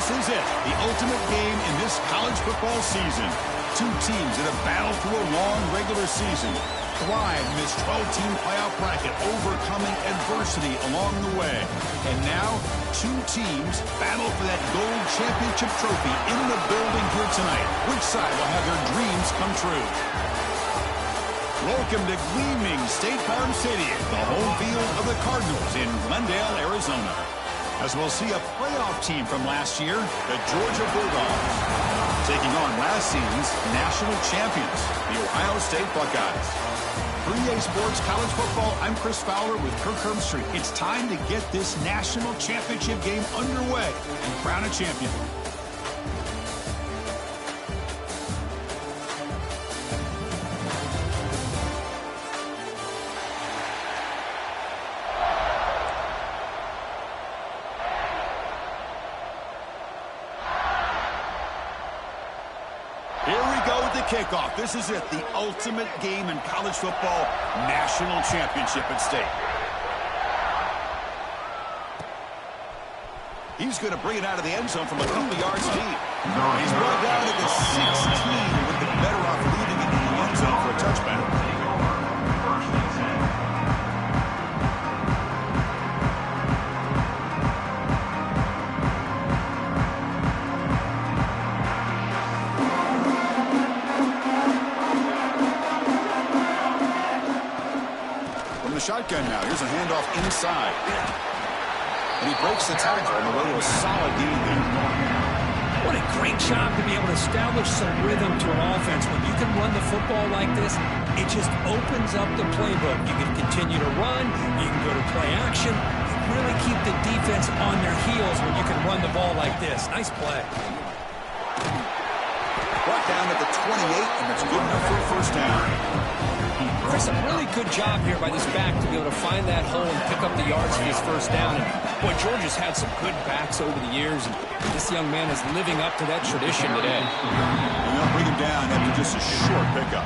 This is it, the ultimate game in this college football season. Two teams that have battled through a long regular season, thrive in this 12-team playoff bracket, overcoming adversity along the way. And now, two teams battle for that gold championship trophy in the building here tonight. Which side will have their dreams come true? Welcome to gleaming State Farm Stadium, the home field of the Cardinals in Glendale, Arizona. As we'll see a playoff team from last year, the Georgia Bulldogs, taking on last season's national champions, the Ohio State Buckeyes. For EA Sports College Football, I'm Chris Fowler with Kirk Herbstreit. It's time to get this national championship game underway and crown a champion. Kickoff. This is it, the ultimate game in college football, national championship at stake. He's going to bring it out of the end zone from a couple yards deep. He's brought down at the 16 with the better off leading it in the end zone for a touchback. Shotgun now. Here's a handoff inside. And he breaks the tackle on the way to a solid gain there. What a great job to be able to establish some rhythm to an offense. When you can run the football like this, it just opens up the playbook. You can continue to run. You can go to play action. You really keep the defense on their heels when you can run the ball like this. Nice play. Brought down at the 28, and that's good enough for a first down. Chris, a really good job here by this back to be able to find that hole and pick up the yards for his first down. And boy, Georgia's had some good backs over the years, and this young man is living up to that tradition today. And they'll bring him down after just a short pickup.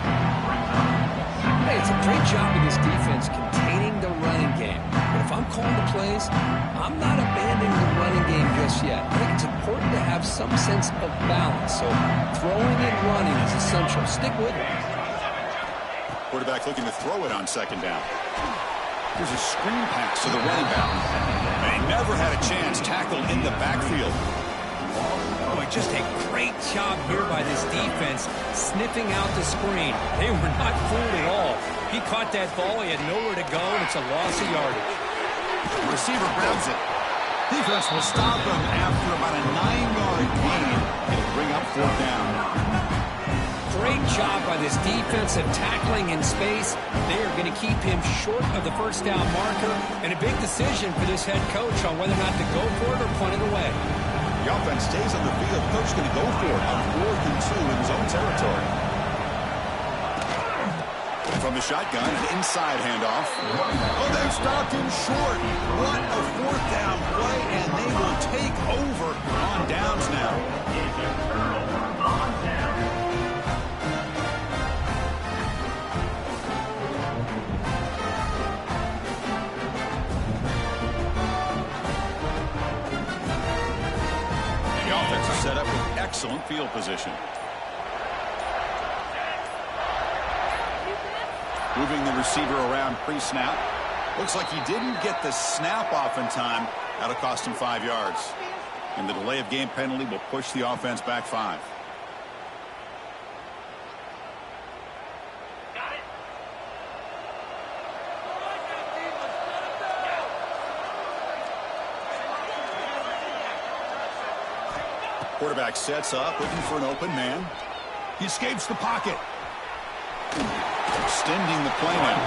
Hey, it's a great job of this defense containing the running game. But if I'm calling the plays, I'm not abandoning the running game just yet. I think it's important to have some sense of balance. So throwing and running is essential. Stick with it. Quarterback looking to throw it on second down. Here's a screen pass to the running back. And he never had a chance tackled in the backfield. Boy, just a great job here by this defense, sniffing out the screen. They were not fooled at all. He caught that ball. He had nowhere to go, and it's a loss of yardage. The receiver grabs it. Defense will stop him after about a 9-yard gain. It'll bring up fourth down. Great job by this defensive tackling in space. They are going to keep him short of the first down marker, and a big decision for this head coach on whether or not to go for it or punt it away. The offense stays on the field. Coach going to go for it on 4th and 2 in his own territory. From the shotgun, an inside handoff. Oh, they've stopped him short. What a fourth down play, and they will take over on downs now. Set up with excellent field position. Moving the receiver around pre-snap. Looks like he didn't get the snap off in time. That'll cost him 5 yards. And the delay of game penalty will push the offense back 5. Quarterback sets up, looking for an open man. He escapes the pocket. Extending the play now.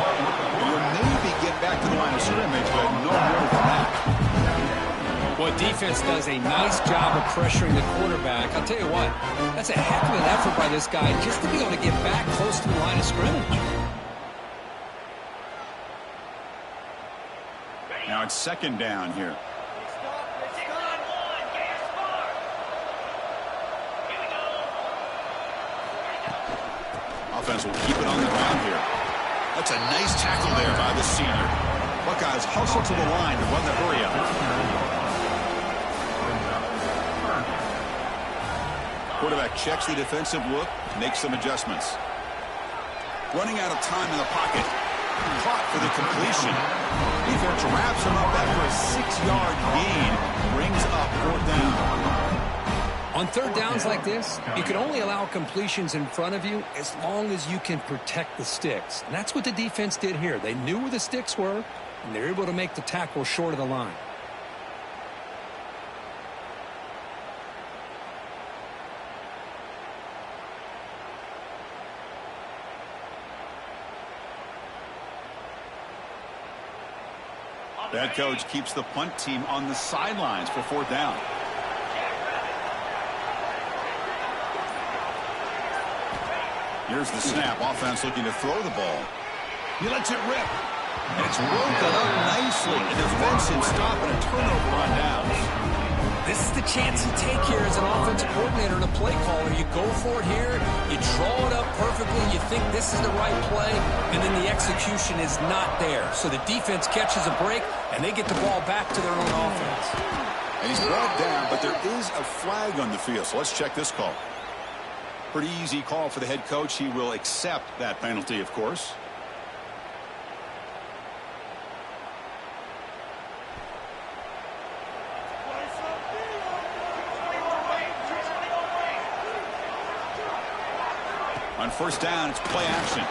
Will maybe get back to the line of scrimmage, but no more than that. Boy, defense does a nice job of pressuring the quarterback. I'll tell you what, that's a heck of an effort by this guy just to be able to get back close to the line of scrimmage. Now it's second down here. Offense will keep it on the ground here. That's a nice tackle there by the senior. Buckeyes hustle to the line to run the hurry out. Quarterback checks the defensive look, makes some adjustments. Running out of time in the pocket. Caught for the completion. Defense wraps him up after a 6-yard gain. Brings up 4th down. On 3rd downs like this, you can only allow completions in front of you as long as you can protect the sticks. And that's what the defense did here. They knew where the sticks were, and they're able to make the tackle short of the line. The head coach keeps the punt team on the sidelines for 4th down. Here's the snap. Offense looking to throw the ball. He lets it rip. And it's broken up nicely. A defensive stop and a turnover on downs. This is the chance you take here as an offensive coordinator and a play caller. You go for it here, you draw it up perfectly, you think this is the right play, and then the execution is not there. So the defense catches a break, and they get the ball back to their own offense. And he's brought down, but there is a flag on the field, so let's check this call. Pretty easy call for the head coach. He will accept that penalty, of course. On 1st down, it's play action.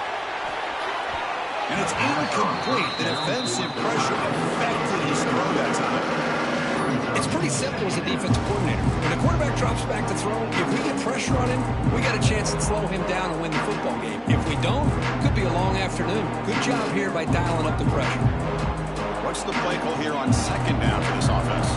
And it's incomplete. The defensive pressure affected his throw that time. It's pretty simple as a defensive coordinator. When the quarterback drops back to throw, if we get pressure on him, we got a chance to slow him down and win the football game. If we don't, it could be a long afternoon. Good job here by dialing up the pressure. What's the play call here on 2nd down for this offense?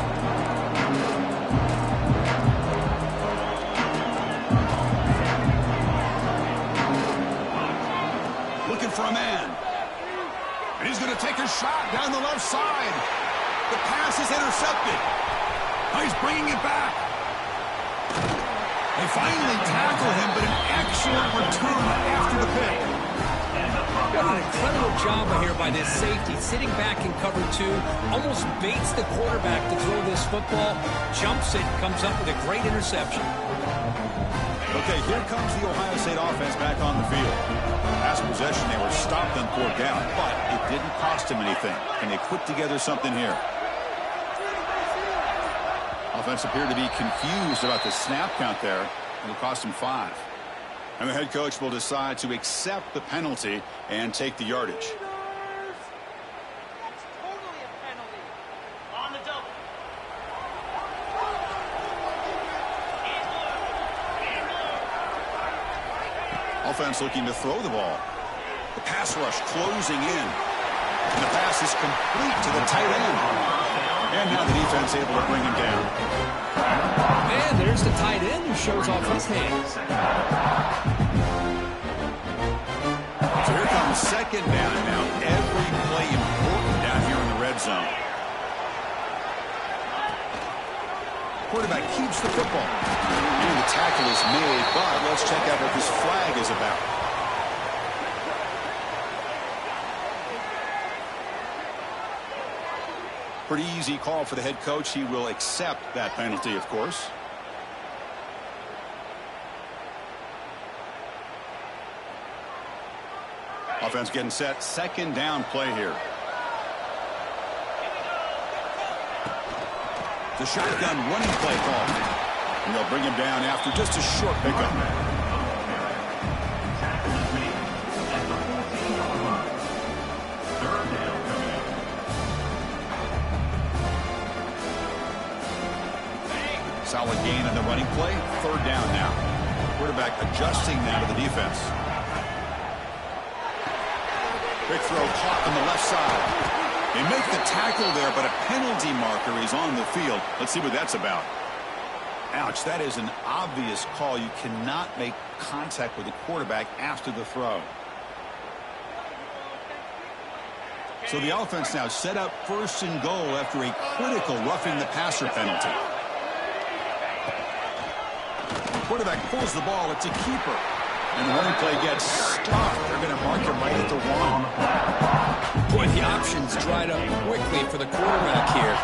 Looking for a man. And he's going to take a shot down the left side. The pass is intercepted. Now he's bringing it back. They finally tackle him, but an excellent return after the pick. What an incredible job here by this safety. Sitting back in cover 2, almost baits the quarterback to throw this football, jumps it, comes up with a great interception. Okay, here comes the Ohio State offense back on the field. Last possession, they were stopped on 4th down, but it didn't cost them anything. And they put together something here. Offense appeared to be confused about the snap count there. It'll cost them 5. And the head coach will decide to accept the penalty and take the yardage. That's totally a penalty. On the double. Offense looking to throw the ball. The pass rush closing in. And the pass is complete to the tight end. And now the defense able to bring him down. And there's the tight end who shows off his hands. So here comes 2nd down now. Every play important down here in the red zone. Quarterback keeps the football. And the tackle is made, but let's check out what this flag is about. Pretty easy call for the head coach. He will accept that penalty, of course. Offense getting set. 2nd down play here. The shotgun running play call. And they'll bring him down after just a short pickup. Solid gain on the running play. 3rd down now. Quarterback adjusting now to the defense. Quick throw caught on the left side. They make the tackle there, but a penalty marker is on the field. Let's see what that's about. Ouch, that is an obvious call. You cannot make contact with the quarterback after the throw. So the offense now set up 1st and goal after a critical roughing the passer penalty. Quarterback pulls the ball. It's a keeper. And the running play gets stopped. They're going to mark him right at the 1. Boy, the options dried up quickly for the quarterback here.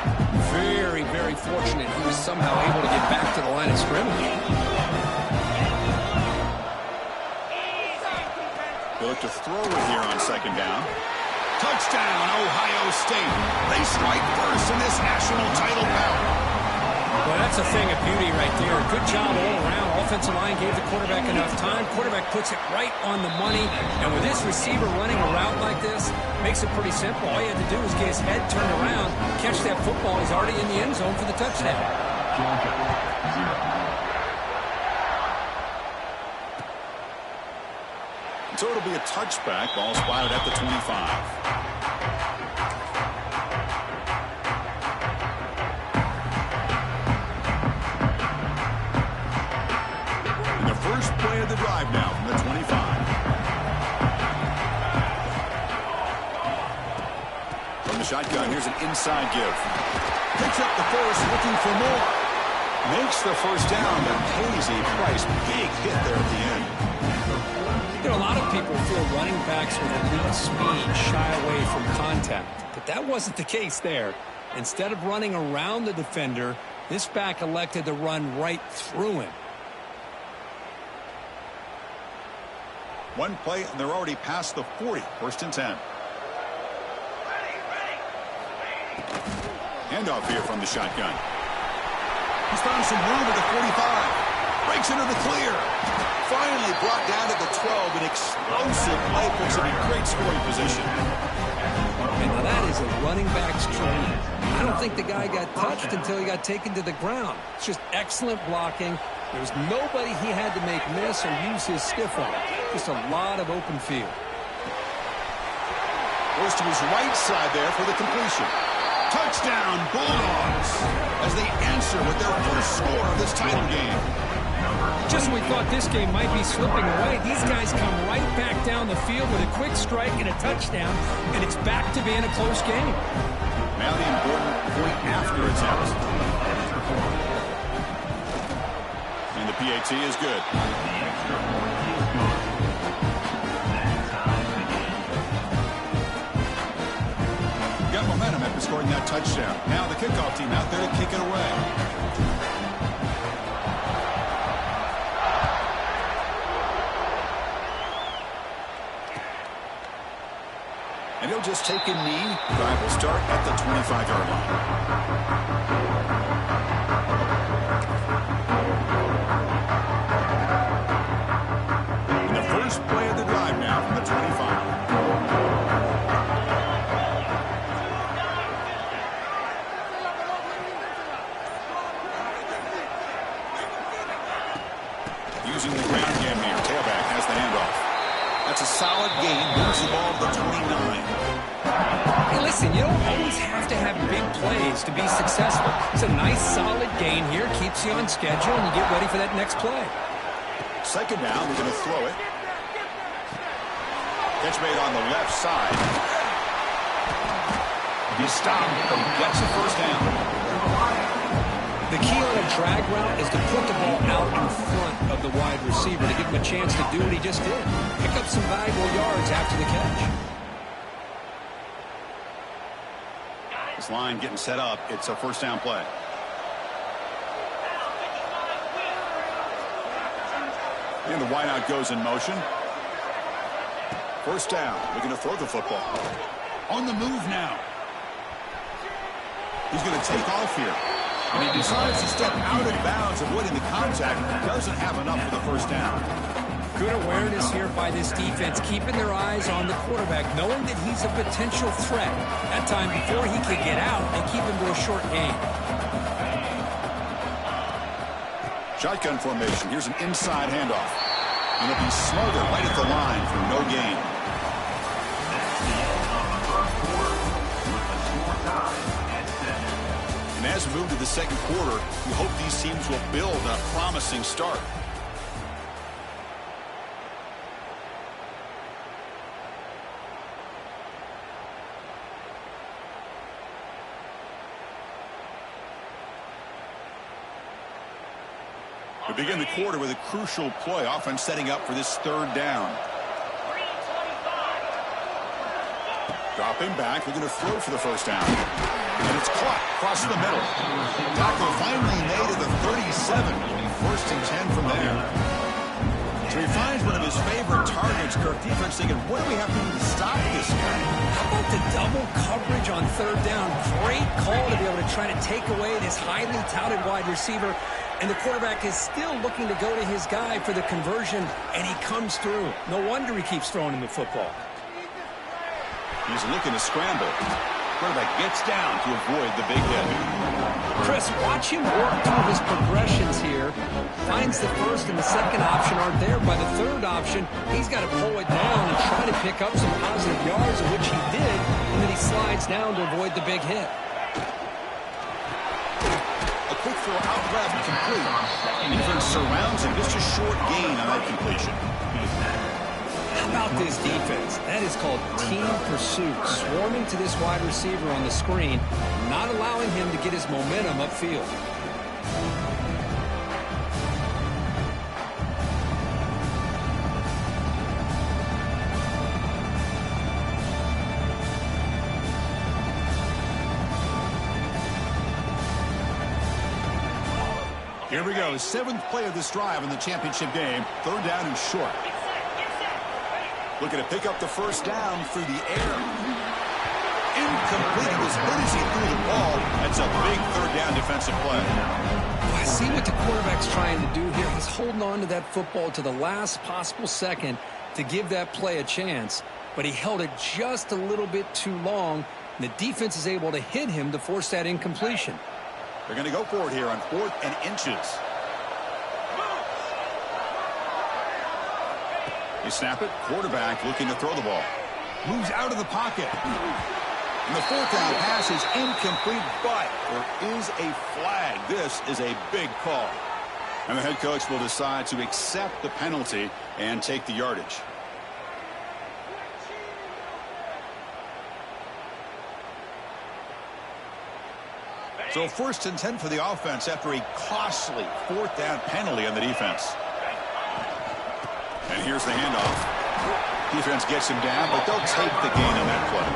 Very, very fortunate he was somehow able to get back to the line of scrimmage. They look to throw it here on second down. Touchdown, Ohio State. They strike first in this national title bout. Well, that's a thing of beauty right there. Good job all around. Offensive line gave the quarterback enough time. Quarterback puts it right on the money. And with this receiver running a route like this, makes it pretty simple. All you had to do was get his head turned around, catch that football. He's already in the end zone for the touchdown. So it'll be a touchback. Ball spotted at the 25. First play of the drive now from the 25. From the shotgun, here's an inside give. Picks up the first, looking for more. Makes the first down, but pays a price. Big hit there at the end. You know, a lot of people feel running backs with elite speed shy away from contact. But that wasn't the case there. Instead of running around the defender, this back elected to run right through him. One play, and they're already past the 40. First and 10. Handoff here from the shotgun. He's found some room at the 45. Breaks into the clear. Finally brought down to the 12. An explosive play puts him in great scoring position. And now that is a running back's dream. I don't think the guy got touched until he got taken to the ground. It's just excellent blocking. There was nobody he had to make miss or use his stiff arm. Just a lot of open field. Goes to his right side there for the completion. Touchdown, Bulldogs, as they answer with their first score of this title game. Just when we thought this game might be slipping away, these guys come right back down the field with a quick strike and a touchdown, and it's back to being a close game. Now the important point after attempt. And the PAT is good. Got momentum after scoring that touchdown. Now the kickoff team out there to kick it away. And he'll just take a knee. Drive will start at the 25-yard line. And the first play of the drive now from the 25. Using the ground game here. Tailback has the handoff. That's a solid gain. Moves the ball to the 29. Hey, listen, you don't always have to have big plays to be successful. It's a nice, solid gain here. Keeps you on schedule, and you get ready for that next play. Second down, we're going to throw it. Catch made on the left side. He stopped, but he gets the first down. The key on a drag route is to put the ball out in front of the wide receiver to give him a chance to do what he just did. Pick up some valuable yards after the catch. This line getting set up. It's a first down play. And the wideout goes in motion. First down. Looking to throw the football. On the move now. He's going to take off here. And he decides to step out of bounds, avoiding the contact. Doesn't have enough for the first down. Good awareness here by this defense, keeping their eyes on the quarterback, knowing that he's a potential threat. That time before he could get out, they keep him to a short gain. Shotgun formation. Here's an inside handoff. And it'll be smothered right at the line for no gain. And as we move to the second quarter, we hope these teams will build on a promising start. We begin the quarter with a crucial play. Offense setting up for this third down. Dropping back. We're going to throw for the first down. And it's caught across the middle. Tackle finally made at the 37. It'll be first and 10 from there. So he finds one of his favorite targets. Kirk, defense thinking, what do we have to do to stop this guy? How about the double coverage on third down? Great call to be able to try to take away this highly touted wide receiver. And the quarterback is still looking to go to his guy for the conversion, and he comes through. No wonder he keeps throwing him the football. He's looking to scramble. Quarterback gets down to avoid the big hit. Chris, watch him work through his progressions here. Finds the first and the second option aren't there. By the third option, he's got to pull it down and try to pick up some positive yards, which he did, and then he slides down to avoid the big hit. A quick throw out left, complete. Defense surrounds him, just a short gain on that completion. How about this defense? That is called team pursuit. Swarming to this wide receiver on the screen, not allowing him to get his momentum upfield. Here we go, 7th play of this drive in the championship game. 3rd down and short. Looking to pick up the first down through the air. Incomplete. It was hit as he threw the ball. That's a big 3rd down defensive play. I see what the quarterback's trying to do here. He's holding on to that football to the last possible second to give that play a chance. But he held it just a little bit too long. And the defense is able to hit him to force that incompletion. They're going to go for it here on 4th and inches. You snap it. Quarterback looking to throw the ball. Moves out of the pocket. And the 4th down pass is incomplete, but there is a flag. This is a big call. And the head coach will decide to accept the penalty and take the yardage. So 1st and 10 for the offense after a costly 4th down penalty on the defense. And here's the handoff. Defense gets him down, but they'll take the gain on that play.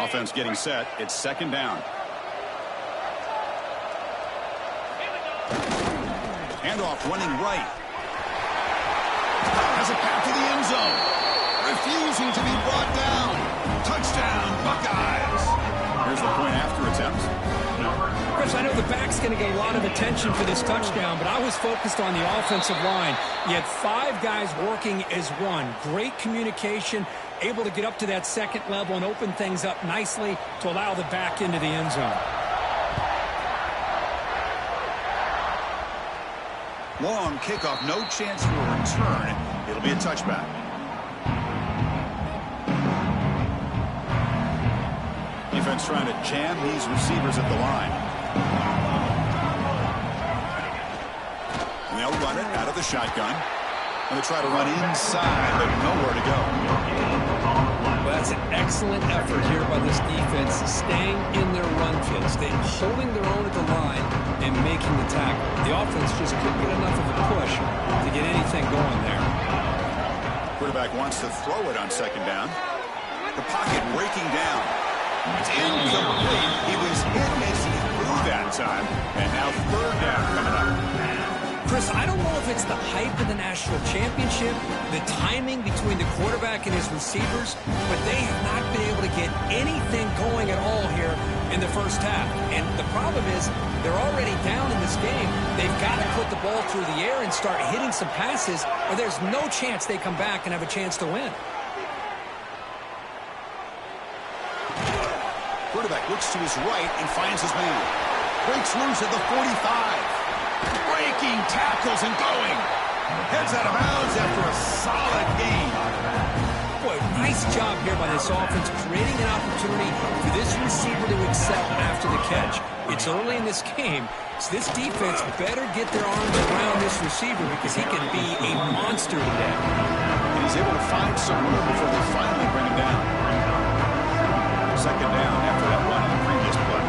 Offense getting set. It's 2nd down. Handoff running right. Has a path to the end zone. Refusing to be brought down. Touchdown, Buckeyes. Here's the point after attempt. Chris, I know the back's going to get a lot of attention for this touchdown, but I was focused on the offensive line. You had 5 guys working as one. Great communication, able to get up to that 2nd level and open things up nicely to allow the back into the end zone. Long kickoff, no chance for a return. It'll be a touchback. Defense trying to jam these receivers at the line. And they'll run it out of the shotgun. And they try to run inside, but nowhere to go. Well, that's an excellent effort here by this defense, staying in their run field, staying holding their own at the line and making the tackle. The offense just couldn't get enough of a push to get anything going there. Quarterback wants to throw it on 2nd down. The pocket breaking down. It's incomplete. He was hit as he threw that time. And now 3rd down coming up. Chris, I don't know if it's the hype of the national championship, the timing between the quarterback and his receivers, but they have not been able to get anything going at all here in the first half. And the problem is they're already down in this game. They've got to put the ball through the air and start hitting some passes, or there's no chance they come back and have a chance to win. Quarterback looks to his right and finds his man. Breaks loose at the 45. Breaking tackles and going. Heads out of bounds after a solid gain. Boy, nice job here by this offense, creating an opportunity for this receiver to excel after the catch. It's early in this game, so this defense better get their arms around this receiver because he can be a monster today. And he's able to find some room before they finally bring him down. 2nd down after that run on the previous play.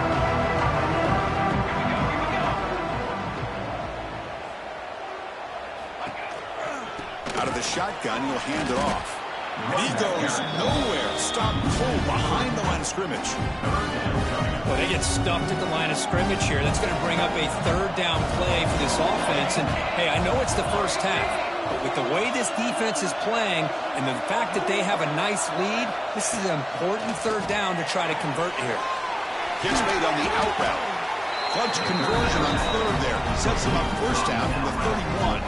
Out of the shotgun, he'll hand it off. And he goes nowhere. Stop cold behind the line of scrimmage. Well, they get stuffed at the line of scrimmage here. That's going to bring up a third down play for this offense. And, hey, I know it's the first half, but with the way this defense is playing and the fact that they have a nice lead, this is an important third down to try to convert here. Gets made on the out route. Clutch conversion on third there. Sets him up first down from the 31.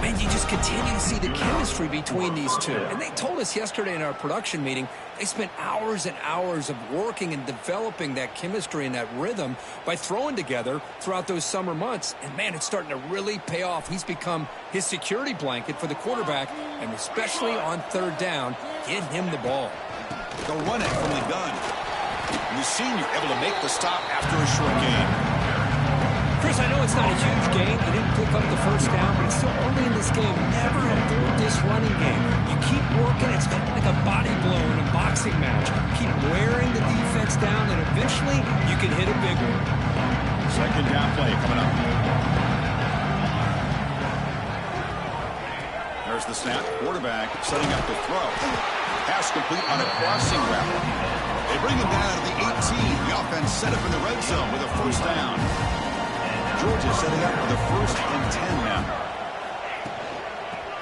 Man, you just continue to see the chemistry between these two. And they told us yesterday in our production meeting, they spent hours and hours of working and developing that chemistry and that rhythm by throwing together throughout those summer months. And, man, it's starting to really pay off. He's become his security blanket for the quarterback, and especially on third down, get him the ball. They'll run it from the gun. And the senior able to make the stop after a short gain. Chris, I know it's not a huge gain. You didn't pick up the first down, but it's still early in this game. Never avoid this running game. You keep working. It's kind of like a body blow in a boxing match. Keep wearing the defense down, and eventually you can hit a big one. Second down play coming up. There's the snap. Quarterback setting up the throw. Pass complete on a crossing route. They bring him down to the 18. The offense set up in the red zone with a first down. Georgia setting up for the 1st and 10 now.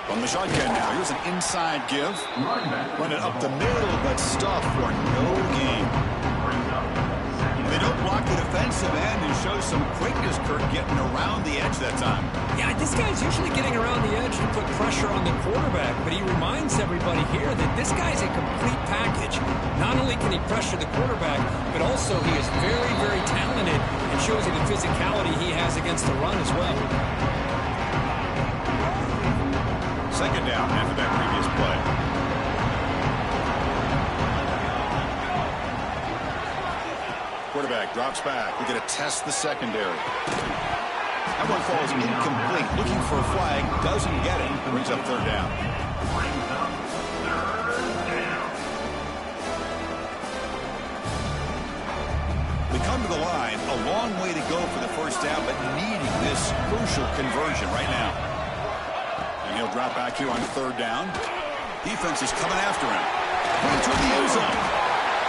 From the shotgun now, here's an inside give. Run it up the middle, but stuff for no gain. They don't block the defensive end and show some quickness, Kirk, getting around the edge that time. Yeah, this guy's usually getting around the edge to put pressure on the quarterback, but he reminds everybody here that this guy's a complete package. Not only can he pressure the quarterback, but also he is very, very talented and shows you the physicality he has against the run as well. Second down after that previous play. Quarterback drops back. We're going to test the secondary. That one falls incomplete. Looking for a flag. Doesn't get it. Brings up third down. We come to the line. A long way to go for the first down, but needing this crucial conversion right now. And he'll drop back here on third down. Defense is coming after him. Into the end zone.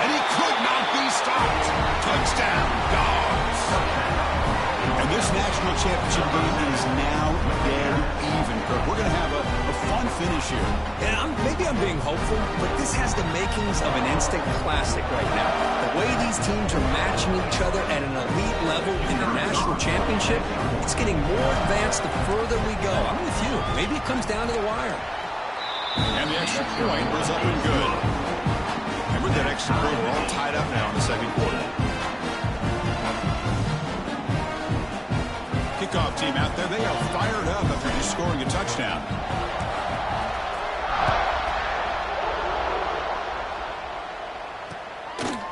And he could not be stopped. Touchdown, Dogs. And this national championship game is now dead even, Kirk. We're going to have a fun finish here. And maybe I'm being hopeful, but this has the makings of an instant classic right now. The way these teams are matching each other at an elite level in the national championship, it's getting more advanced the further we go. I'm with you. Maybe it comes down to the wire. And the extra point was up and good. And with that extra point, we're all tied up now in the second quarter. Kickoff team out there, they are fired up after just scoring a touchdown.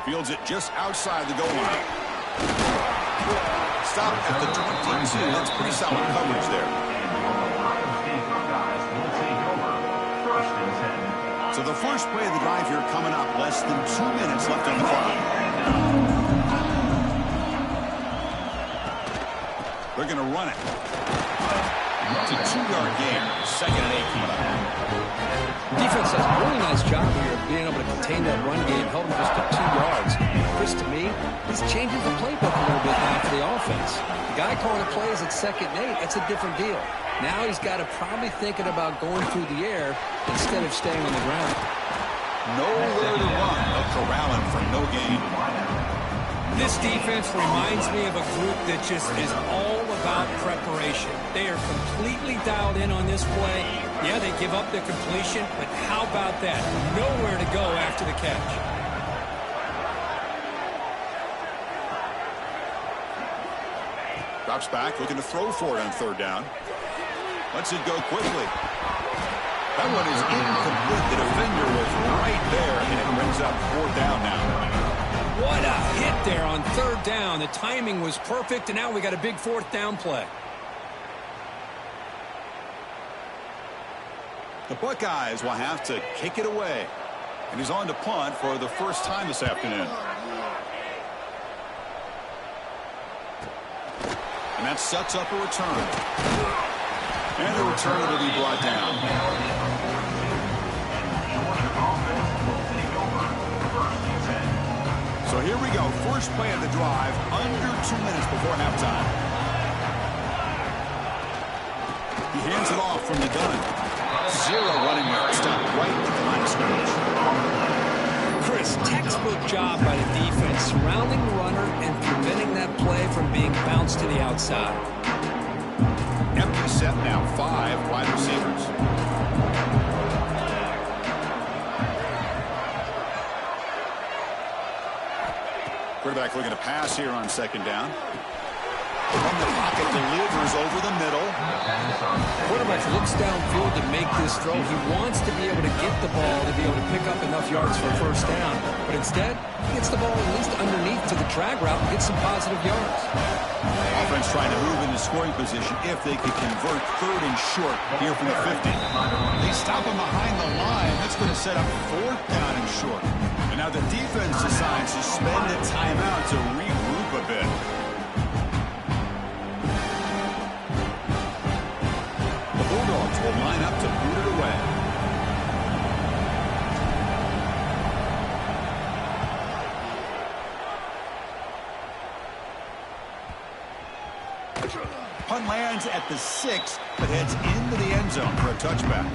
Fields it just outside the goal line. Stop at the 22. That's pretty solid coverage there. So the first play of the drive here coming up. Less than 2 minutes left on the clock. They're going to run it. It's a 2-yard gain. Second and 8 coming up. Defense does a really nice job here of being able to contain that run game, held him just to 2 yards. Chris, to me, this changes the playbook a little bit now for the offense. The guy calling the plays at 2nd and 8, that's a different deal. Now he's got to probably thinking about going through the air instead of staying on the ground. Nowhere to run. A corralling for no gain. This defense reminds me of a group that just is all about preparation. They are completely dialed in on this play. Yeah, they give up the completion, but how about that? Nowhere to go after the catch. Drops back, looking to throw for it on third down. Lets it go quickly. That one is incomplete. The defender was right there, and it brings up fourth down now. What a hit there on third down. The timing was perfect, and now we got a big fourth down play. The Buckeyes will have to kick it away. And he's on to punt for the first time this afternoon. And that sets up a return. And the return will be brought down. So here we go. First play of the drive, under 2 minutes before halftime. He hands it off from the gun. Zero running yards. Stop right at the line of scrimmage. Chris, textbook job by the defense, surrounding the runner and preventing that play from being bounced to the outside. Empty set now, 5 wide receivers. Quarterback looking to pass here on second down. From the pocket, delivers over the middle. Quarterback looks downfield to make this throw. He wants to be able to get the ball to be able to pick up enough yards for a first down. But instead, he gets the ball at least underneath to the drag route and gets some positive yards. Offense trying to move into scoring position if they could convert third and short here from the 50. They stop him behind the line. That's going to set up fourth down and short. And now the defense decides to spend a timeout to regroup a bit. The Bulldogs will line up to boot it away. Punt lands at the 6, but heads into the end zone for a touchback.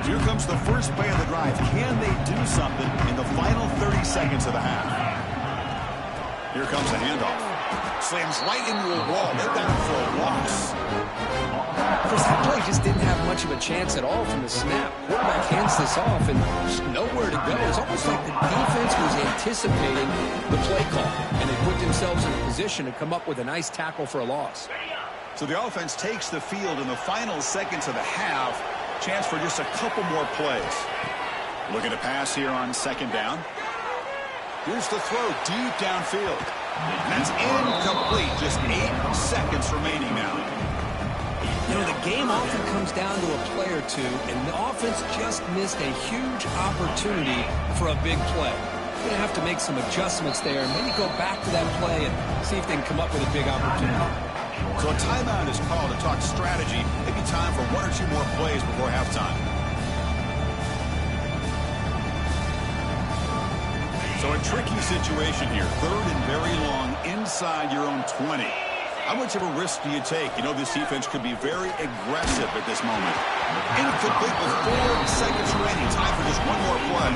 Here comes the first play of the drive. Can they do something in the final 30 seconds of the half? Here comes the handoff. Slams right into a wall. Let that throw walks. Chris, that play just didn't have much of a chance at all from the snap. Quarterback hands this off and just nowhere to go. It's almost like the defense was anticipating the play call, and they put themselves in a position to come up with a nice tackle for a loss. So the offense takes the field in the final seconds of the half. Chance for just a couple more plays. Looking to pass here on second down. Here's the throw deep downfield. And that's incomplete. Just 8 seconds remaining now. You know, the game often comes down to a play or two, and the offense just missed a huge opportunity for a big play. They're going to have to make some adjustments there and maybe go back to that play and see if they can come up with a big opportunity. So a timeout is called to talk strategy. Maybe time for 1 or 2 more plays before halftime. So a tricky situation here. Third and very long inside your own 20. How much of a risk do you take? You know this defense could be very aggressive at this moment. Incomplete with 4 seconds remaining. Time for just 1 more play.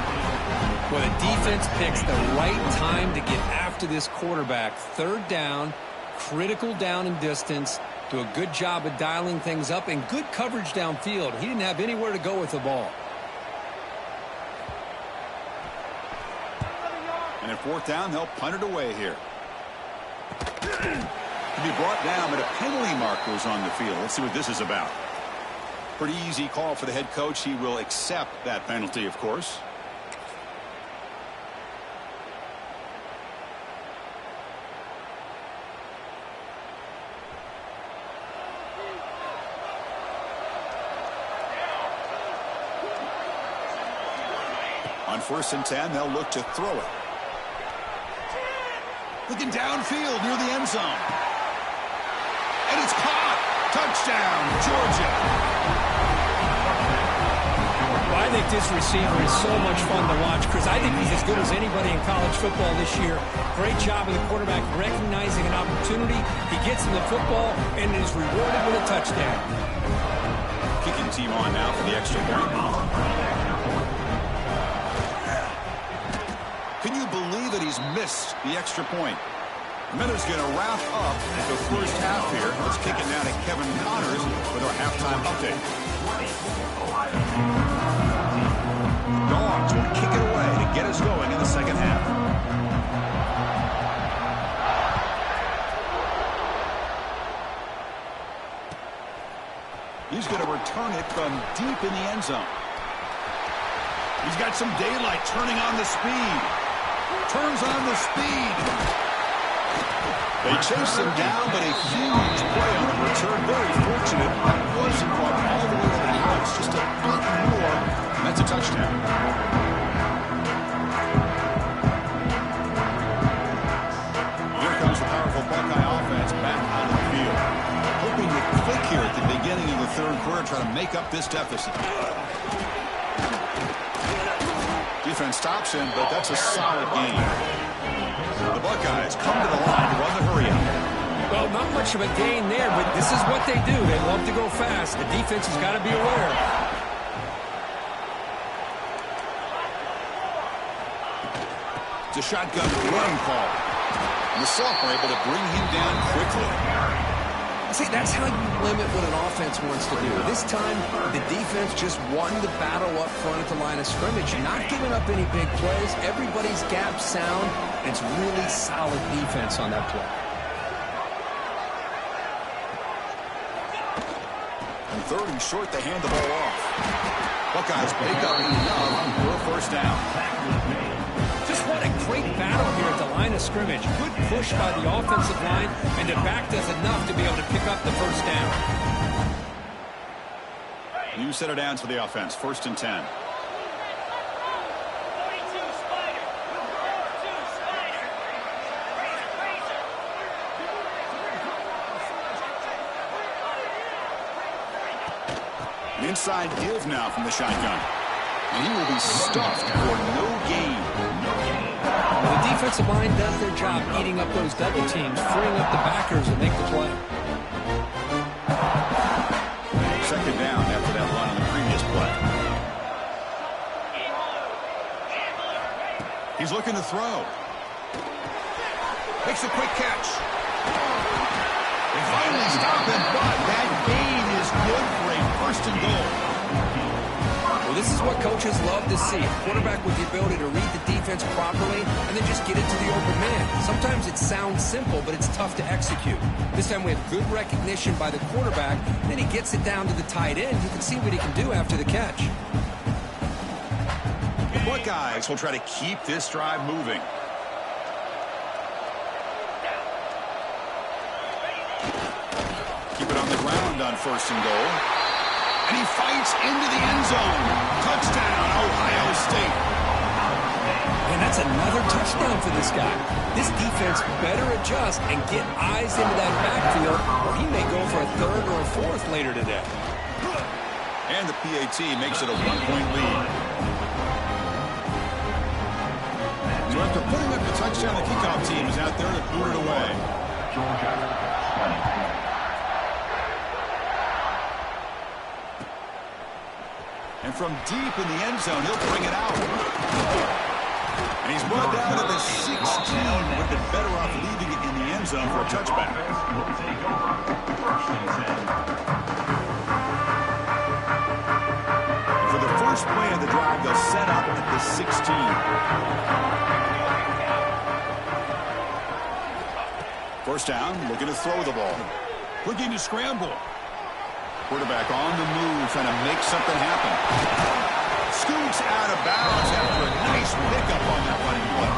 Well, the defense picks the right time to get after this quarterback. Third down, critical down and distance. Do a good job of dialing things up and good coverage downfield. He didn't have anywhere to go with the ball. And at fourth down, they'll punt it away here. To be brought down, but a penalty marker is on the field. Let's see what this is about. Pretty easy call for the head coach. He will accept that penalty, of course. On 1st and 10, they'll look to throw it. Looking downfield near the end zone. And it's caught. Touchdown, Georgia. Well, I think this receiver is so much fun to watch, Chris. I think he's as good as anybody in college football this year. Great job of the quarterback recognizing an opportunity. He gets him the football and is rewarded with a touchdown. Kicking team on now for the extra point. Can you believe that he's missed the extra point? Miller's going to wrap up the first half here. Let's kick it now to Kevin Connors with our halftime update. Dogs will kick it away to get us going in the second half. He's going to return it from deep in the end zone. He's got some daylight, turning on the speed. Turns on the speed. They chase him down, but a huge play on the return. Very fortunate. Wasn't brought all the way to the house. Just a bit more, and that's a touchdown. Here comes the powerful Buckeye offense back on the field. Hoping to click here at the beginning. beginning of the third quarter, trying to make up this deficit. Defense stops him, but that's a solid game. The Buckeyes come to the line to run the hurry-up. Well, not much of a gain there, but this is what they do. They love to go fast. The defense has got to be aware. It's a shotgun run call. And the sophomore able to bring him down quickly. See, that's how you limit what an offense wants to do. This time, the defense just won the battle up front at the line of scrimmage. Not giving up any big plays. Everybody's gap sound. And it's really solid defense on that play. And third and short, they hand the ball off. Buckeyes pick up enough for a first down. Just what a great battle here at the line of scrimmage. Good push by the offensive line, and the back does enough to be able to pick up the first down. New set of downs for the offense. First and 10. An inside give now from the shotgun. And he will be stuffed for no gain. Well, the defensive line does their job eating up those double teams, freeing up the backers and make the play. Second down after that run on the previous play. He's looking to throw. Makes a quick catch. They finally stop him, but that gain is good for a first and goal. Well, this is what coaches love to see. A quarterback with the ability to read the defense properly and then just get it to the open man. Sometimes it sounds simple, but it's tough to execute. This time we have good recognition by the quarterback. Then he gets it down to the tight end. You can see what he can do after the catch. The Buckeyes will try to keep this drive moving. Keep it on the ground on first and goal. And he fights into the end zone. Touchdown, Ohio State. And that's another touchdown for this guy. This defense better adjust and get eyes into that backfield, or he may go for a third or a fourth later today. And the PAT makes it a one-point lead. So after putting up the touchdown, the kickoff team is out there to boot it away. And from deep in the end zone, he'll bring it out. And he's brought down to the 16. Would have been better off leaving it in the end zone for a touchback. And for the first play of the drive, they'll set up at the 16. First down, looking to throw the ball. Looking to scramble. Quarterback on the move, trying to make something happen. Scoots out of bounds after a nice pickup on that running play.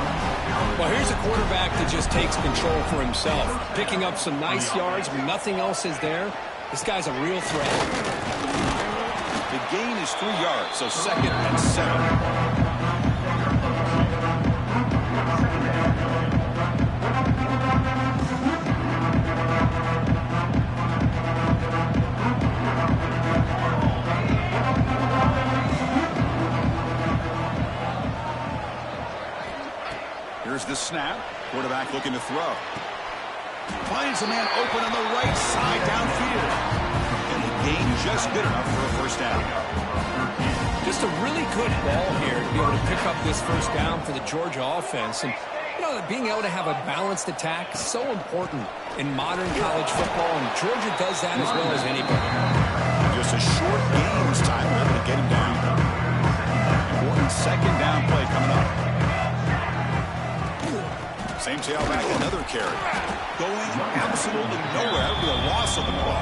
Well, here's a quarterback that just takes control for himself. Picking up some nice yards when nothing else is there. This guy's a real threat. The gain is 3 yards, so second and 7. Here's the snap. Quarterback looking to throw. Finds a man open on the right side downfield. And the gain just good enough for a first down. Just a really good ball here to be able to pick up this first down for the Georgia offense. And, you know, being able to have a balanced attack is so important in modern college football, and Georgia does that as well as anybody. Just a short game this time. We're able to get him down. Important second down play coming up. Same tailback, another carry. Going absolutely nowhere with a loss of the ball.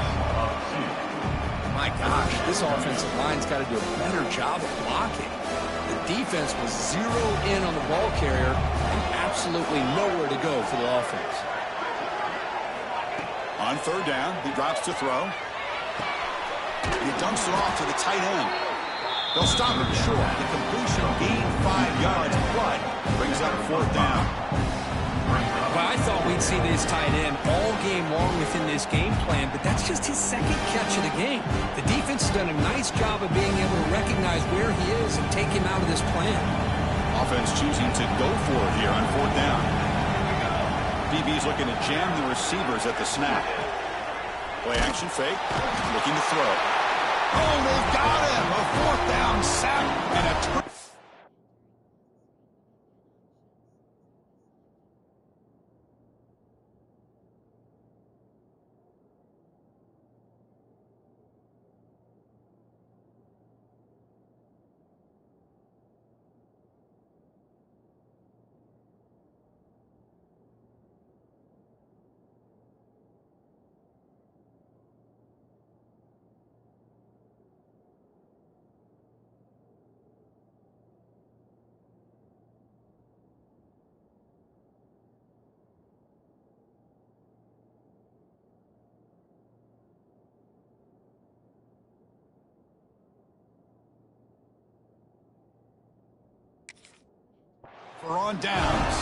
My gosh, this offensive line's got to do a better job of blocking. The defense was zeroed in on the ball carrier and absolutely nowhere to go for the offense. On third down, he drops to throw. He dumps it off to the tight end. They'll stop him short. The completion gained 5 yards, but brings up fourth down. Well, I thought we'd see this tight end all game long within this game plan, but that's just his second catch of the game. The defense has done a nice job of being able to recognize where he is and take him out of this plan. Offense choosing to go for it here on 4th down. DB's looking to jam the receivers at the snap. Play action fake, looking to throw. Oh, they've got him! A 4th down sack and a turn. For on downs.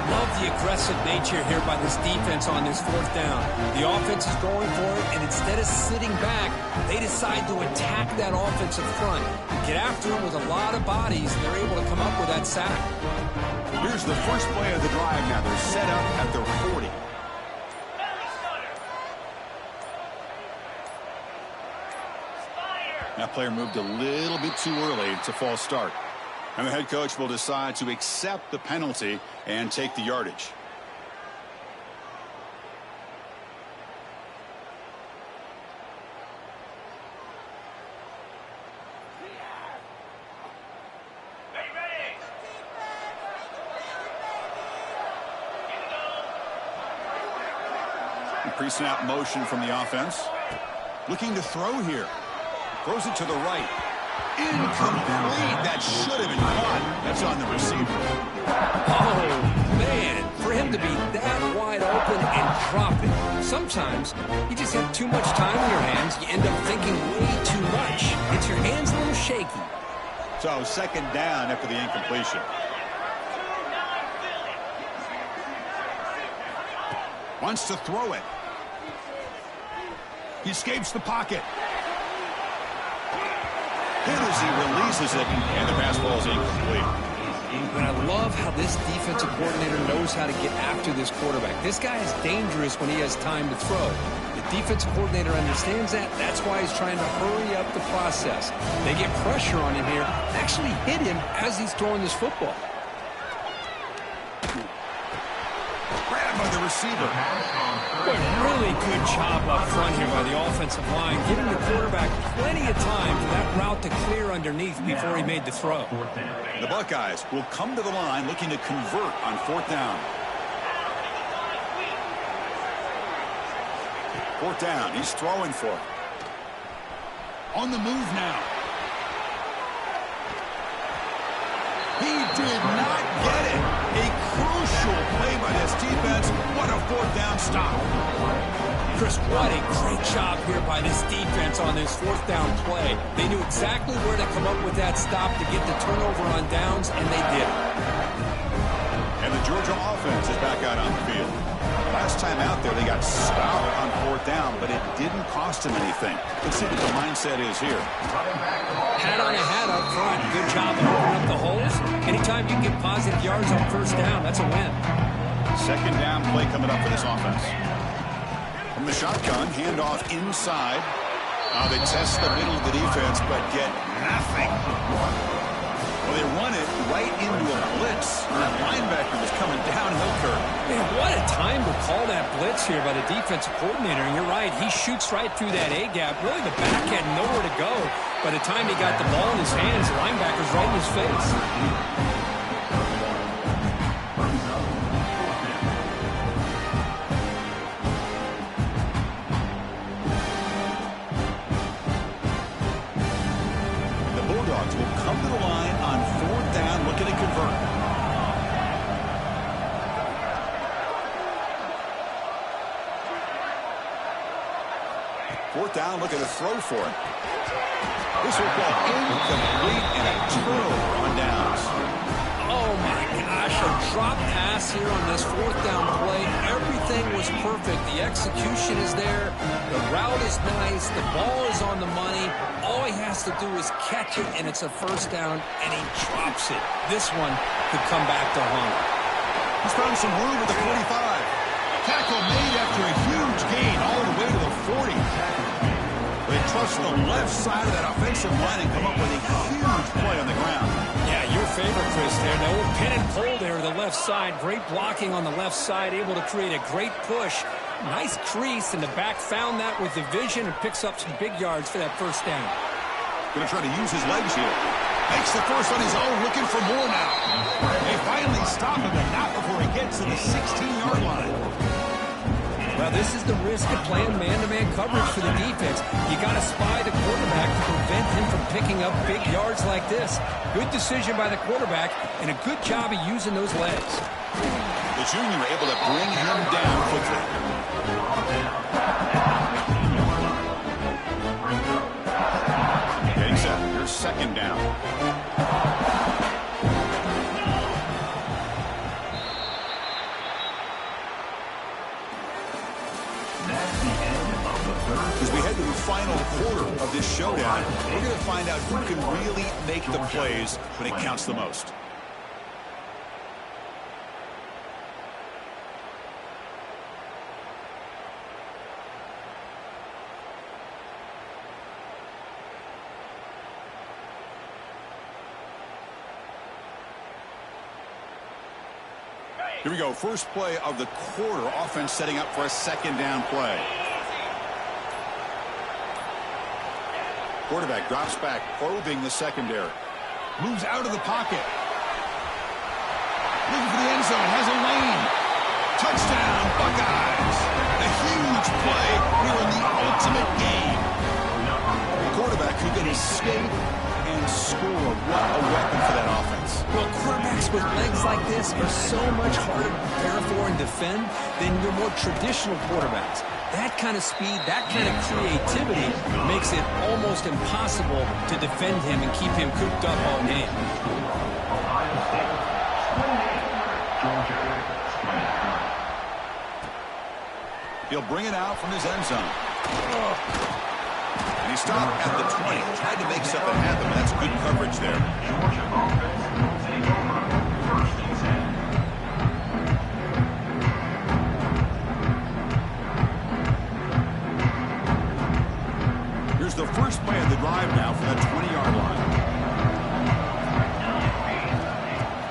Love the aggressive nature here by this defense on this 4th down. The offense is going for it, and instead of sitting back, they decide to attack that offensive front. Get after them with a lot of bodies, and they're able to come up with that sack. Here's the first play of the drive now. They're set up at their 40. That player moved a little bit too early. It's a false start. And the head coach will decide to accept the penalty and take the yardage. Pre-snap motion from the offense. Looking to throw here. Throws it to the right. Incomplete. That should have been caught. That's on the receiver. Oh, man. For him to be that wide open and drop it. Sometimes you just have too much time in your hands. You end up thinking way too much. Gets your hands a little shaky. So 2nd down after the incompletion. Wants to throw it. He escapes the pocket. Hit as he releases it, and the pass ball is incomplete. But I love how this defensive coordinator knows how to get after this quarterback. This guy is dangerous when he has time to throw. The defensive coordinator understands that. That's why he's trying to hurry up the process. They get pressure on him here, actually hit him as he's throwing this football. Grabbed by the receiver. A really good job up front here by the offensive line, giving the quarterback plenty of time for that route to clear underneath before he made the throw. The Buckeyes will come to the line looking to convert on 4th down. 4th down, he's throwing for it. On the move now. He did not get it. A crucial play by this defense. What a 4th down stop. Chris, what a great job here by this defense on this 4th down play. They knew exactly where to come up with that stop to get the turnover on downs, and they did. And the Georgia offense is back out on the field. Last time out there, they got stopped on 4th down, but it didn't cost them anything. Let's see what the mindset is here. Hat on a hat up front. Good job of opening up the holes. Anytime you can get positive yards on 1st down, that's a win. 2nd down play coming up for this offense. From the shotgun, handoff inside. They test the middle of the defense, but get nothing. Well, they run it right into a blitz. That linebacker was coming downhill curve. Man, what a time to call that blitz here by the defensive coordinator. And you're right, he shoots right through that A-gap. Really, the back had nowhere to go. By the time he got the ball in his hands, the linebacker's right in his face. Come to the line on 4th down, looking to convert. Fourth down, looking to throw for it. This will go incomplete and a turnover on downs. Oh, my gosh, a drop pass here on this fourth down play. Everything was perfect. The execution is there. The route is nice. The ball is on the money. All he has to do is catch it, and it's a first down, and he drops it. This one could come back to haunt. He's found some room at the 45. Tackle made after a huge gain all the way to the 40. They trust the left side of that offensive line and come up with a huge play on the ground. Yeah, your favorite, Chris, there. No pin and pull there to the left side. Great blocking on the left side, able to create a great push. Nice crease, and the back found that with the vision and picks up some big yards for that first down. Going to try to use his legs here. Makes the first on his own, looking for more now. They finally stop him, but not before he gets to the 16-yard line. Well, this is the risk of playing man-to-man coverage for the defense. You got to spy the quarterback to prevent him from picking up big yards like this. Good decision by the quarterback, and a good job of using those legs. The junior able to bring him down quickly. Getting set. Here's second down. As we head to the final quarter of this showdown, we're going to find out who can really make the plays when it counts the most. Here we go. First play of the quarter. Offense setting up for a second down play. Quarterback drops back, probing the secondary. Moves out of the pocket. Looking for the end zone. Has a lane. Touchdown, Buckeyes. A huge play here in the ultimate game. The quarterback who can escape and score. What a weapon for that offense. Well, quarterbacks with legs like this are so much harder to prepare for and defend than your more traditional quarterbacks. That kind of speed, that kind of creativity makes it almost impossible to defend him and keep him cooped up all game. He'll bring it out from his end zone. And he stopped at the 20. Tried to make something happen, but that's good coverage there. Here's the first play of the drive now from the 20-yard line.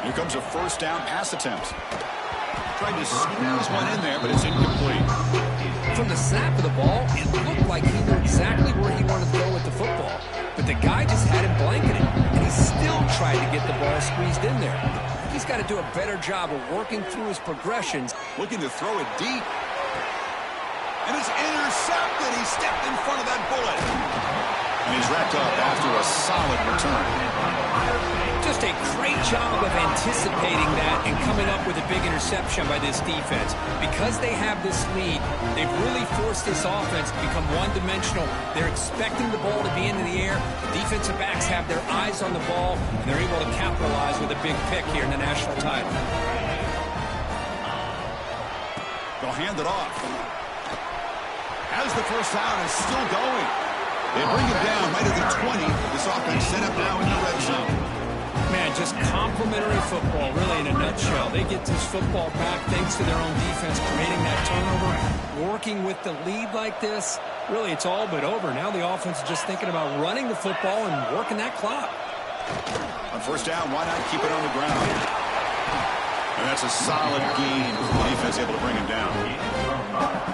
Here comes a first down pass attempt. Tried to squeeze one in there, but it's incomplete. From the snap of the ball, it looked like he knew exactly where he wanted to go with the football. But the guy just had him blanketed, and he still tried to get the ball squeezed in there. He's got to do a better job of working through his progressions. Looking to throw it deep. And it's intercepted. He stepped in front of that bullet. And he's wrapped up after a solid return. Just a great job of anticipating that and coming up with a big interception by this defense. Because they have this lead, they've really forced this offense to become one-dimensional. They're expecting the ball to be into the air. The defensive backs have their eyes on the ball, and they're able to capitalize with a big pick here in the national title. They'll hand it off. As the first down is still going. They bring it down right at the 20. This offense set up now in the red zone. Man, just complimentary football, really, in a nutshell. They get this football back thanks to their own defense, creating that turnover, working with the lead like this. Really, it's all but over. Now the offense is just thinking about running the football and working that clock. On first down, why not keep it on the ground? And that's a solid gain. The defense able to bring him down.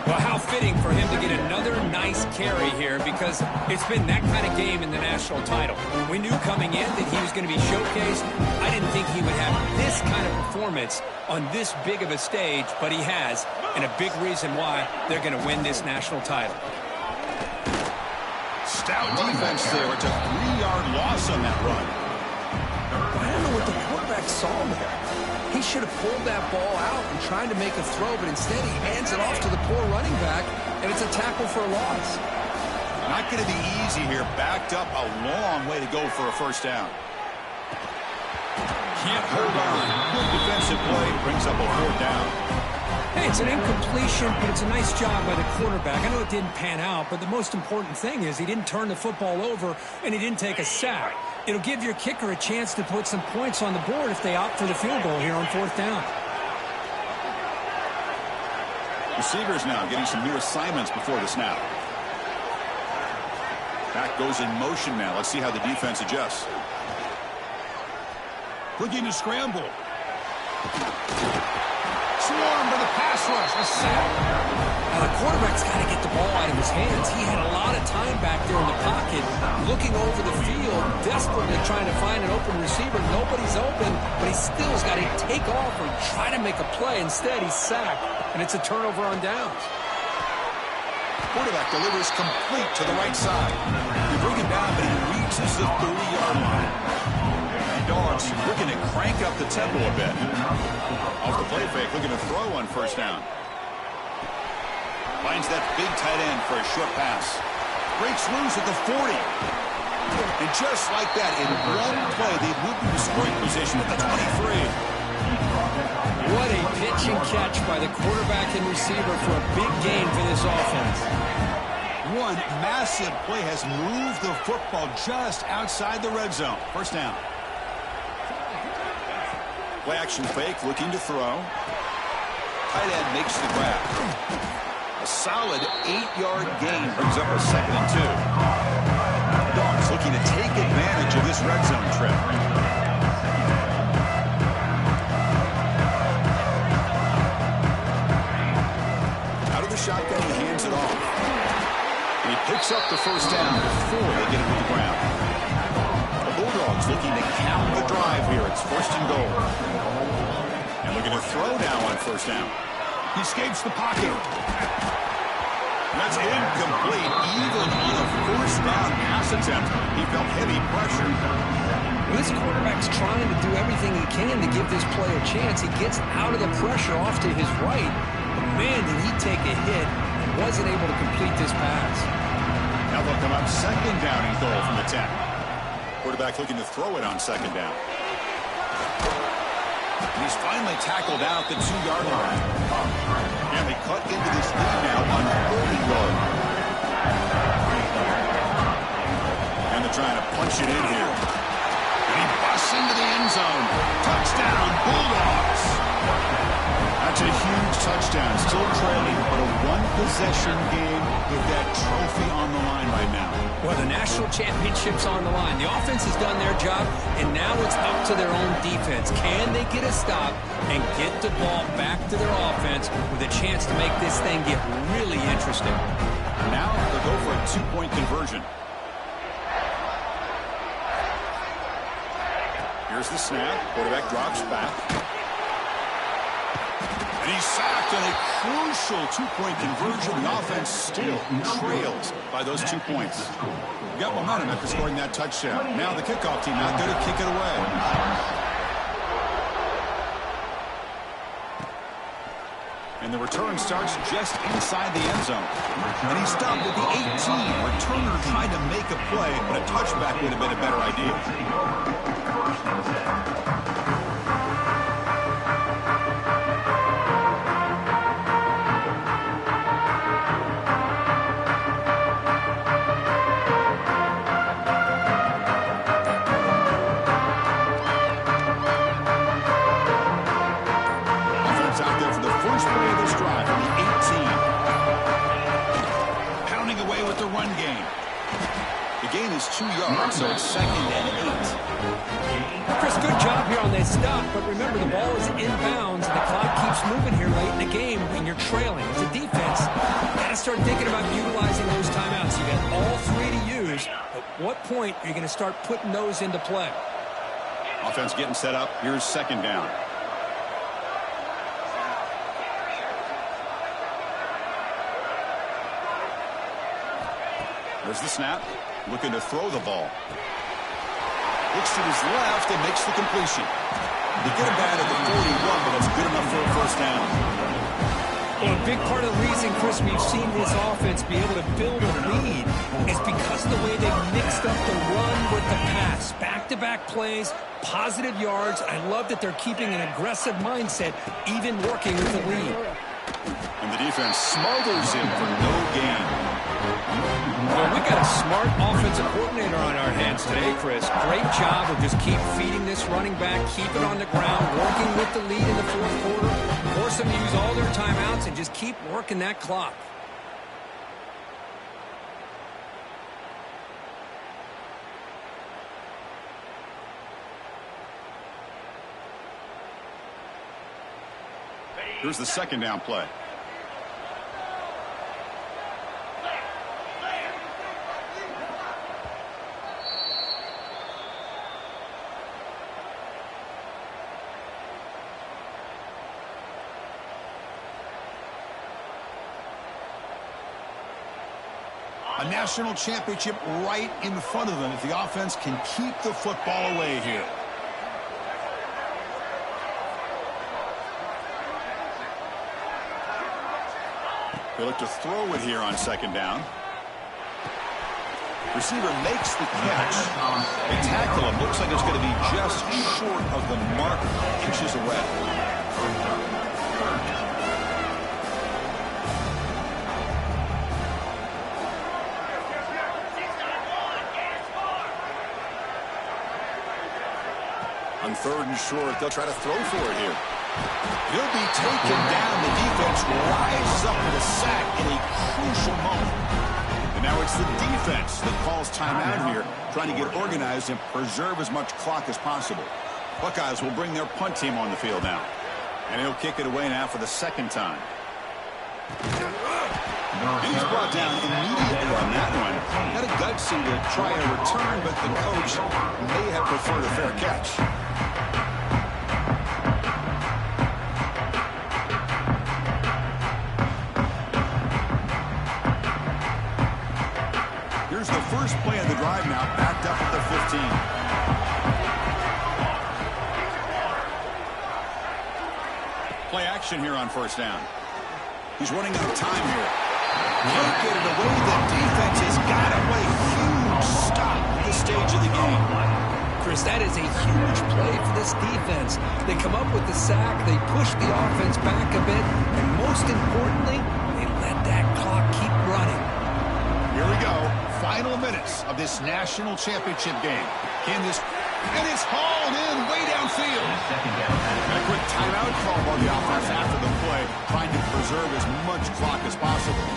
Well, how fitting for him to get another nice carry here, because it's been that kind of game in the national title. We knew coming in that he was going to be showcased. I didn't think he would have this kind of performance on this big of a stage, but he has, and a big reason why they're going to win this national title. Stout defense there. It's a 3-yard loss on that run. I don't know what the quarterback saw there. He should have pulled that ball out and tried to make a throw, but instead he hands it off to the poor running back, and it's a tackle for a loss. Not going to be easy here. Backed up a long way to go for a first down. Can't hold on. Good defensive play. Brings up a 4th down. Hey, it's an incompletion, but it's a nice job by the quarterback. I know it didn't pan out, but the most important thing is he didn't turn the football over and he didn't take a sack. It'll give your kicker a chance to put some points on the board if they opt for the field goal here on 4th down. Receivers now getting some new assignments before the snap. Back goes in motion now. Let's see how the defense adjusts. Looking to scramble. Swarm for the pass rush. A sack. Now the quarterback's got to get the ball out of his hands. He had a lot of time back there in the pocket, looking over the field, desperately trying to find an open receiver. Nobody's open, but he still's got to take off or try to make a play. Instead, he's sacked, and it's a turnover on downs. Quarterback delivers complete to the right side. They bring him down, but he reaches the 30-yard line. And Dogs looking to crank up the tempo a bit. Off the play fake, looking to throw on 1st down. Finds that big tight end for a short pass. Breaks loose at the 40. And just like that, in one play, they've moved into scoring position at the 23. What a pitch and catch by the quarterback and receiver for a big gain for this offense. One massive play has moved the football just outside the red zone. 1st down. Play action fake, looking to throw. Tight end makes the grab. A solid 8-yard gain brings up a 2nd and 2. Dogs looking to take advantage of this red zone trip. Shotgun, he hands it off. And he picks up the 1st down before they get it to the ground. The Bulldogs looking to count the drive here. It's 1st and goal. And looking to throw now on 1st down. He escapes the pocket. That's incomplete. Even on a 1st down pass attempt, he felt heavy pressure. This quarterback's trying to do everything he can to give this play a chance. He gets out of the pressure off to his right. Man, did he take a hit and wasn't able to complete this pass. Now they'll come up 2nd down and goal from the 10. Quarterback looking to throw it on 2nd down. And he's finally tackled out the 2-yard line. And they cut into this lead now on 3rd yard. And they're trying to punch it in here. And he busts into the end zone. Touchdown, Bulldogs. That's a huge touchdown. Still trailing, but a 1-possession game with that trophy on the line right now. Well, the national championship's on the line. The offense has done their job, and now it's up to their own defense. Can they get a stop and get the ball back to their offense with a chance to make this thing get really interesting? Now they'll go for a 2-point conversion. Here's the snap. Quarterback drops back. And he's sacked on a crucial 2-point conversion. The offense still trails by those 2 points. Got momentum after scoring that touchdown. Now the kickoff team out there to kick it away. And the return starts just inside the end zone. And he stopped at the 18. Returner trying to make a play, but a touchback would have been a better idea. Is 2 yards, so it's 2nd and 8. Chris, good job here on that stop, but remember the ball is inbounds and the clock keeps moving here late in the game when you're trailing. As a defense, you got to start thinking about utilizing those timeouts. You got all 3 to use. At what point are you going to start putting those into play? Offense getting set up. Here's 2nd down. There's the snap. Looking to throw the ball. Looks to his left and makes the completion. They get him down at the 41, but that's good enough for a 1st down. Well, a big part of the reason, Chris, we've seen this offense be able to build a lead is because of the way they've mixed up the run with the pass. Back back-to-back plays, positive yards. I love that they're keeping an aggressive mindset, even working with the lead. And the defense smothers him for no gain. Well, we got a smart offensive coordinator on our hands today, Chris. Great job of just keep feeding this running back, keep it on the ground, working with the lead in the fourth quarter, force them to use all their timeouts, and just keep working that clock. Here's the second down play. A national championship right in front of them if the offense can keep the football away here. They look to throw it here on second down. Receiver makes the catch. They tackle him. Looks like it's going to be just short of the mark, inches away. On third and short, they'll try to throw for it here. He'll be taken down. The defense rises up with a sack in a crucial moment. And now it's the defense that calls timeout here, trying to get organized and preserve as much clock as possible. Buckeyes will bring their punt team on the field now. And he'll kick it away now for the second time. And he's brought down immediately on that one. Got a gutsy to try a return, but the coach may have preferred a fair catch. Here's the first play of the drive now, backed up at the 15. Play action here on first down. He's running out of time here. Can't get it away. The defense has got it away. Huge stop at this stage of the game. Chris, that is a huge play for this defense. They come up with the sack, they push the offense back a bit, and most importantly, they let that clock keep running. Here we go. Final minutes of this national championship game. And it's hauled in way downfield. And a quick timeout call by the offense after the play, trying to preserve as much clock as possible.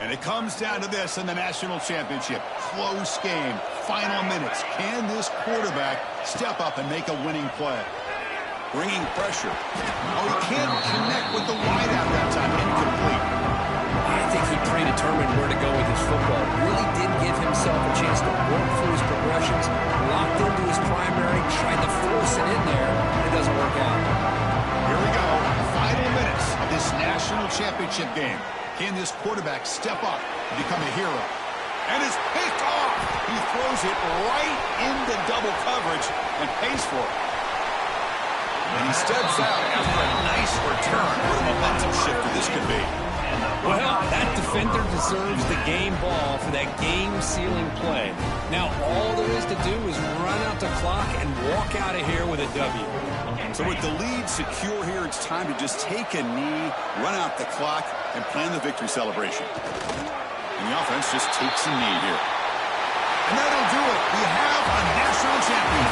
And it comes down to this in the national championship. Close game. Final minutes. Can this quarterback step up and make a winning play? Bringing pressure. Oh, he can't connect with the wideout that time. Incomplete. I think he predetermined where to go with his football. Really did give himself a chance to work through his progressions, locked into his primary, tried to force it in there, and it doesn't work out. Here we go. Final minutes of this national championship game. Can this quarterback step up and become a hero? And it's picked off. He throws it right into double coverage and pays for it. And he steps out after a nice return. What a momentum shifter this could be. Well, that defender deserves the game ball for that game-sealing play. Now, all there is to do is run out the clock and walk out of here with a W. So with the lead secure here, it's time to just take a knee, run out the clock, and plan the victory celebration. And the offense just takes a knee here. And that'll do it. We have a national champion.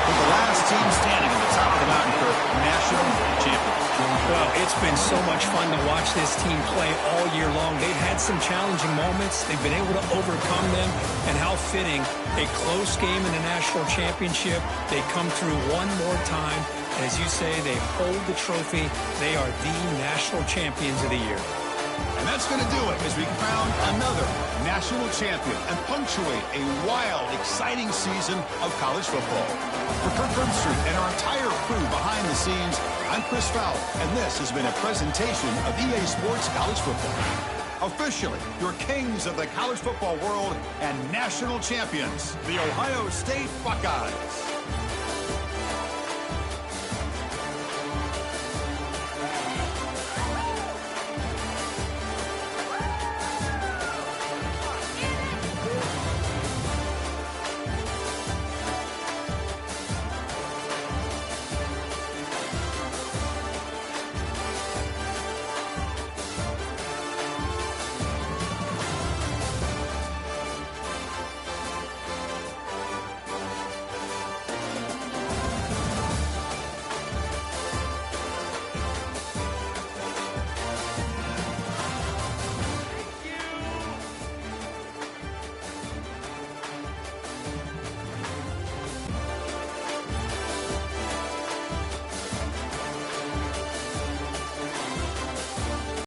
With the last team standing at the top of the mountain for national champions. Well, it's been so much fun to watch this team play all year long. They've had some challenging moments. They've been able to overcome them. And how fitting, a close game in the national championship. They come through one more time. And as you say, they hold the trophy. They are the national champions of the year. And that's going to do it as we crown another national champion and punctuate a wild, exciting season of college football. For Kirk Herbstreit and our entire crew behind the scenes, I'm Chris Fowler, and this has been a presentation of EA Sports College Football. Officially, your kings of the college football world and national champions, the Ohio State Buckeyes.